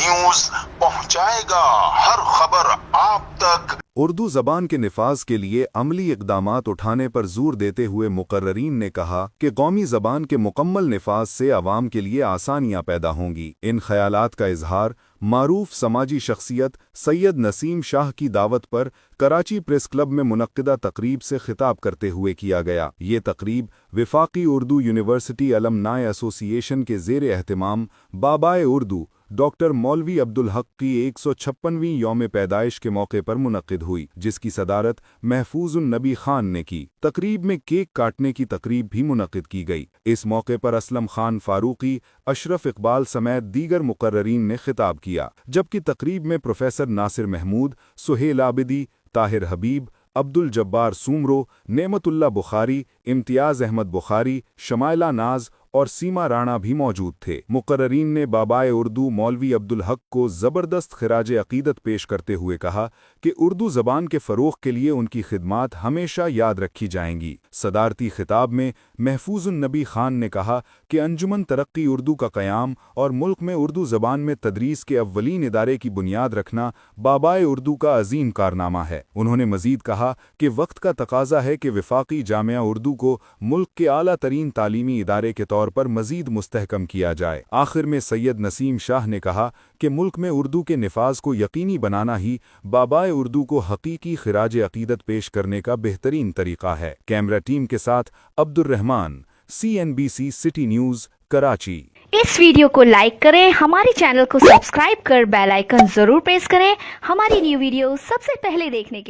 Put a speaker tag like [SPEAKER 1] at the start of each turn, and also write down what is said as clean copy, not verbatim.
[SPEAKER 1] News पहुंचाएगा हर खबर आप तक।
[SPEAKER 2] उर्दू ज़बान के निफाज के लिए अमली इक़दामात उठाने पर जोर देते हुए मुकर्ररीन ने कहा कि कौमी ज़बान के मुकम्मल निफाज से अवाम के लिए आसानियाँ पैदा होंगी। इन ख्यालात का इजहार मारूफ समाजी शख्सियत सैयद नसीम शाह की दावत पर कराची प्रेस क्लब में मुनक्किदा तकरीब से खिताब करते हुए किया गया। ये तकरीब विफाकी उर्दू यूनिवर्सिटी अलमनाय एसोसिएशन के ज़ेर एहतमाम बाबाए उर्दू डॉक्टर मौलवी अब्दुल हक की 156वीं यौम पैदाइश के मौके पर मुनक्किद हुई, जिसकी सदारत महफूजुन नबी खान ने की। तकरीब में केक काटने की तकरीब भी मुनक्किद की गई। इस मौके पर असलम खान फारूकी, अशरफ इकबाल समेत दीगर मुकर्ररीन ने खिताब किया, जबकि तकरीब में प्रोफेसर नासिर महमूद, सुहेल आबिदी, ताहिर हबीब, अब्दुल जब्बार सूमरो, नेमतुल्ला बुखारी, इम्तियाज़ अहमद बुखारी, शमाइला नाज और सीमा राणा भी मौजूद थे। मुकर्ररीन ने बाबाए उर्दू मौलवी अब्दुल हक को ज़बरदस्त खिराज अक़ीदत पेश करते हुए कहा कि उर्दू ज़बान के फ़रोग़ के लिए उनकी खिदमात हमेशा याद रखी जाएंगी। सदारती खिताब में महफूजुन नबी खान ने कहा कि अंजुमन तरक्की उर्दू का क़याम और मुल्क में उर्दू ज़बान में तदरीस के अव्वलीन इदारे की बुनियाद रखना बाबाए उर्दू का अजीम कारनामा है। उन्होंने मज़ीद कहा कि वक्त का तकाज़ा है कि विफाकी जामिया उर्दू को मुल्क के आला तरीन तालीमी इदारे के तौर पर मजीद मुस्तहकम किया जाए। आखिर में सैयद नसीम शाह ने कहा कि मुल्क में उर्दू के निफाज को यकीनी बनाना ही बाबाए उर्दू को हकीकी खिराज अक़ीदत पेश करने का बेहतरीन तरीका है। कैमरा टीम के साथ Abdurrahman, CNBC city news, Karachi.
[SPEAKER 3] इस वीडियो को लाइक करें, हमारे चैनल को सब्सक्राइब कर बेल आइकन जरूर प्रेस करें हमारी न्यू वीडियो सबसे पहले देखने के लिए।